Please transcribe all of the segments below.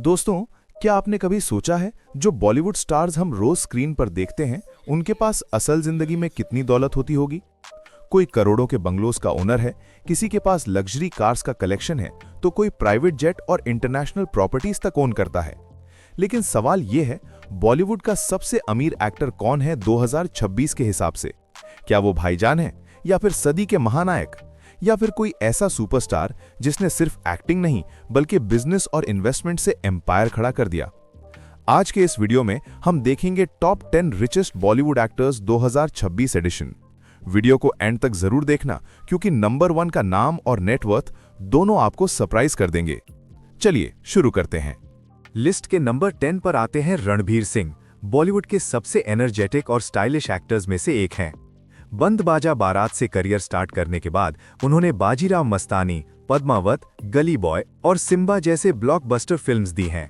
दोस्तों, क्या आपने कभी सोचा है जो बॉलीवुड स्टार्स हम रोज स्क्रीन पर देखते हैं उनके पास असल जिंदगी में कितनी दौलत होती होगी। कोई करोड़ों के बंगलोज का ओनर है, किसी के पास लग्जरी कार्स का कलेक्शन है, तो कोई प्राइवेट जेट और इंटरनेशनल प्रॉपर्टीज तक ओन करता है। लेकिन सवाल यह है, बॉलीवुड का सबसे अमीर एक्टर कौन है 2026 के हिसाब से? क्या वो भाईजान है, या फिर सदी के महानायक, या फिर कोई ऐसा सुपरस्टार जिसने सिर्फ एक्टिंग नहीं बल्कि बिजनेस और इन्वेस्टमेंट से एम्पायर खड़ा कर दिया? आज के इस वीडियो में हम देखेंगे top 10 richest Bollywood actors 2026 edition. Video को एंड तक जरूर देखना, क्योंकि नंबर 1 का नाम और नेटवर्थ दोनों आपको सरप्राइज कर देंगे। चलिए शुरू करते हैं। लिस्ट के नंबर 10 पर आते हैं रणबीर सिंह। बॉलीवुड के सबसे एनर्जेटिक और स्टाइलिश एक्टर्स में से एक हैं। बंद बाजा बारात से करियर स्टार्ट करने के बाद उन्होंने बाजीराव मस्तानी, पद्मावत, गली बॉय और सिम्बा जैसे ब्लॉकबस्टर फिल्म्स दी हैं।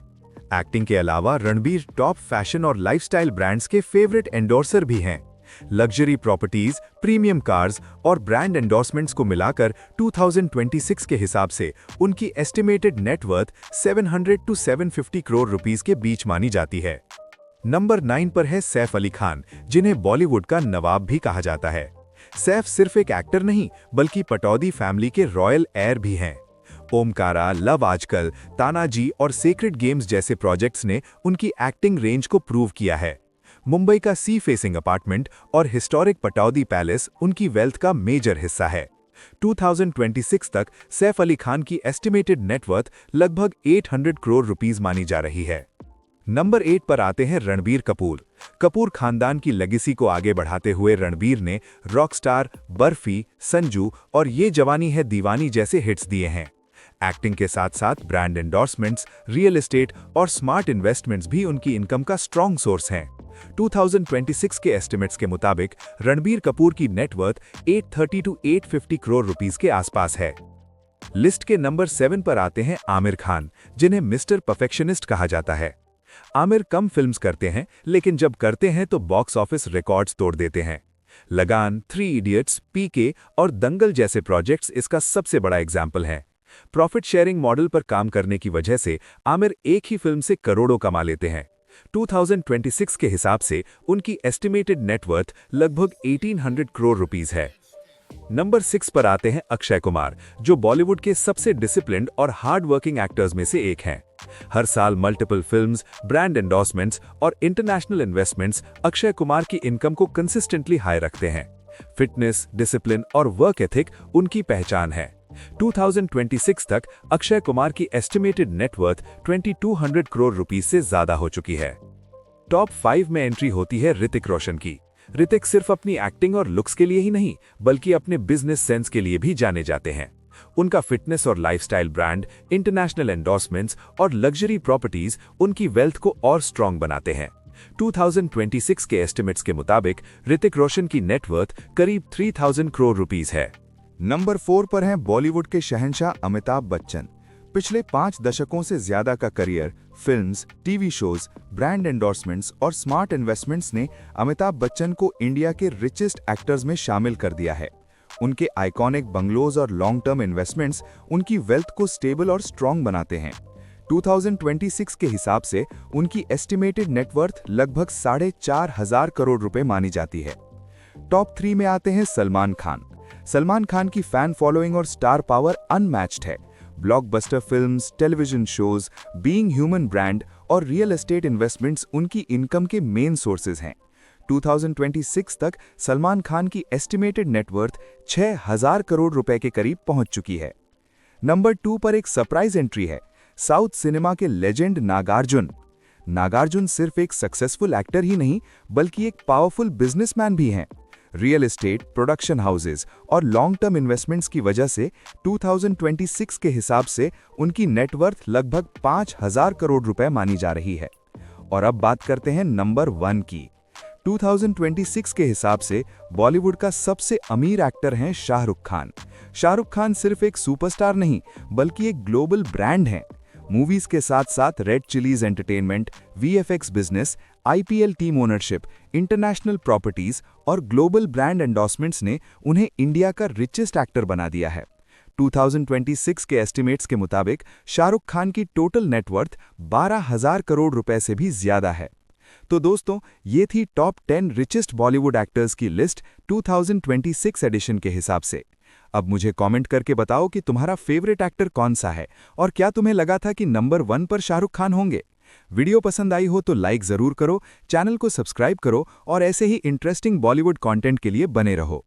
एक्टिंग के अलावा रणबीर टॉप फैशन और लाइफस्टाइल ब्रांड्स के फेवरेट एंडोर्सर भी हैं। लग्जरी प्रॉपर्टीज, प्रीमियम कार्स और ब्रांड एंडोर्समेंट्स को मिलाकर 2026 के हिसाब से उनकी estimated net worth 700 to 750 crore rupees के बीच मानी जाती है। नंबर 9 पर है सैफ अली खान, जिन्हें बॉलीवुड का नवाब भी कहा जाता है। सैफ सिर्फ एक एक्टर नहीं बल्कि पटौदी फैमिली के रॉयल एयर भी हैं। ओमकारा, लव आजकल, तानाजी और सेक्रेड गेम्स जैसे प्रोजेक्ट्स ने उनकी एक्टिंग रेंज को प्रूव किया है। मुंबई का सी फेसिंग अपार्टमेंट और हिस्टोरिक पटौदी पैलेस उनकी वेल्थ का मेजर हिस्सा है। 2026 तक सैफ अली खान की एस्टिमेटेड नेटवर्थ लगभग 800 करोड़ रुपीस मानी जा रही है। नंबर 8 पर आते हैं रणबीर कपूर। कपूर खानदान की लेगेसी को आगे बढ़ाते हुए रणबीर ने रॉकस्टार, बर्फी, संजू और ये जवानी है दीवानी जैसे हिट्स दिए हैं। एक्टिंग के साथ साथ ब्रांड एंडोर्समेंट्स, रियल एस्टेट और स्मार्ट इन्वेस्टमेंट्स भी उनकी इनकम का स्ट्रॉन्ग सोर्स हैं। 2026 के एस्टिमेट्स के मुताबिक रणबीर कपूर की नेटवर्थ 830 to 850 करोड़ रुपीस के आसपास है। लिस्ट के नंबर 7 पर आते हैं आमिर खान, जिन्हें मिस्टर परफेक्शनिस्ट कहा जाता है। आमिर कम फिल्म्स करते हैं, लेकिन जब करते हैं तो बॉक्स ऑफिस रिकॉर्ड्स तोड़ देते हैं। लगान, 3 इडियट्स, पीके और दंगल जैसे प्रोजेक्ट्स इसका सबसे बड़ा एग्जाम्पल हैं। प्रॉफिट शेयरिंग मॉडल पर काम करने की वजह से आमिर एक ही फिल्म से करोड़ों कमा लेते हैं। 2026 के हिसाब से उनकी एस्टिमेटेड नेटवर्थ लगभग 1800 करोड़ रुपीस है। नंबर 6 पर आते हैं अक्षय कुमार, जो बॉलीवुड के सबसे डिसिप्लिन्ड और हार्ड वर्किंग एक्टर्स में से एक हैं। हर साल मल्टीपल फिल्म्स, ब्रांड एंडोर्समेंट्स और इंटरनेशनल इन्वेस्टमेंट्स अक्षय कुमार की इनकम को कंसिस्टेंटली हाई रखते हैं। फिटनेस, डिसिप्लिन और वर्क एथिक उनकी पहचान है। 2026 तक अक्षय कुमार की एस्टिमेटेड नेटवर्थ 2200 करोड़ रुपीस से ज्यादा हो चुकी है। टॉप 5 में एंट्री होती है ऋतिक रोशन की। ऋतिक सिर्फ अपनी एक्टिंग और लुक्स के लिए ही नहीं बल्कि अपने बिजनेस सेंस के लिए भी जाने जाते हैं। उनका फिटनेस और लाइफस्टाइल ब्रांड, इंटरनेशनल एंडोर्समेंट्स और लग्जरी प्रॉपर्टीज उनकी वेल्थ को और स्ट्रॉन्ग बनाते हैं। 2026 के एस्टिमेट्स के मुताबिक ऋतिक रोशन की नेटवर्थ करीब 3000 करोड़ रुपीस है। नंबर 4 पर हैं बॉलीवुड के शहंशाह अमिताभ बच्चन। पिछले 5 दशकों से ज्यादा का career films, TV shows, brand endorsements और स्मार्ट इन्वेस्टमेंट्स ने अमिताभ बच्चन को इंडिया के रिचेस्ट एक्टर्स में शामिल कर दिया है। उनके आइकॉनिक बंगलोज और लॉन्ग टर्म इन्वेस्टमेंट्स उनकी वेल्थ को स्टेबल और स्ट्रॉन्ग बनाते हैं। 2026 के हिसाब से उनकी एस्टिमेटेड नेटवर्थ लगभग 4500 करोड़ रुपए मानी जाती है। टॉप 3 में आते हैं सलमान खान। सलमान खान की फैन फॉलोइंग और स्टार पावर अनमैच्ड है। Blockbuster films, television shows, being human brand और रियल एस्टेट इन्वेस्टमेंट्स उनकी इनकम के मेन सोर्सेज हैं। 2026 तक सलमान खान की एस्टिमेटेड नेटवर्थ 6000 करोड़ रुपए के करीब पहुंच चुकी है। नंबर 2 पर एक सरप्राइज एंट्री है साउथ सिनेमा के लेजेंड नागार्जुन। नागार्जुन सिर्फ एक सक्सेसफुल एक्टर ही नहीं बल्कि एक पावरफुल बिजनेसमैन भी हैं। रियल एस्टेट, प्रोडक्शन हाउसेज और लॉन्ग टर्म इन्वेस्टमेंट्स की वजह से 2026 के हिसाब से उनकी नेटवर्थ लगभग 5000 करोड़ रुपए मानी जा रही है। और अब बात करते हैं नंबर 1 की। 2026 के हिसाब से बॉलीवुड का सबसे अमीर एक्टर हैं शाहरुख खान। शाहरुख खान सिर्फ एक सुपरस्टार नहीं बल्कि एक ग्लोबल ब्रांड हैं। मूवीज के साथ साथ red chillies entertainment, VFX business, IPL team ownership, international properties और ग्लोबल ब्रांड एंडोर्समेंट्स ने उन्हें इंडिया का रिचेस्ट एक्टर बना दिया है। 2026 के एस्टिमेट्स के मुताबिक शाहरुख खान की टोटल नेटवर्थ 12,000 करोड़ रुपए से भी ज्यादा है। तो दोस्तों, ये थी टॉप 10 रिचेस्ट बॉलीवुड एक्टर्स की लिस्ट 2026 एडिशन के हिसाब से। अब मुझे कमेंट करके बताओ कि तुम्हारा फेवरेट एक्टर कौन सा है और क्या तुम्हें लगा था कि नंबर 1 पर शाहरुख खान होंगे। वीडियो पसंद आई हो तो लाइक जरूर करो, चैनल को सब्सक्राइब करो और ऐसे ही इंटरेस्टिंग बॉलीवुड कंटेंट के लिए बने रहो।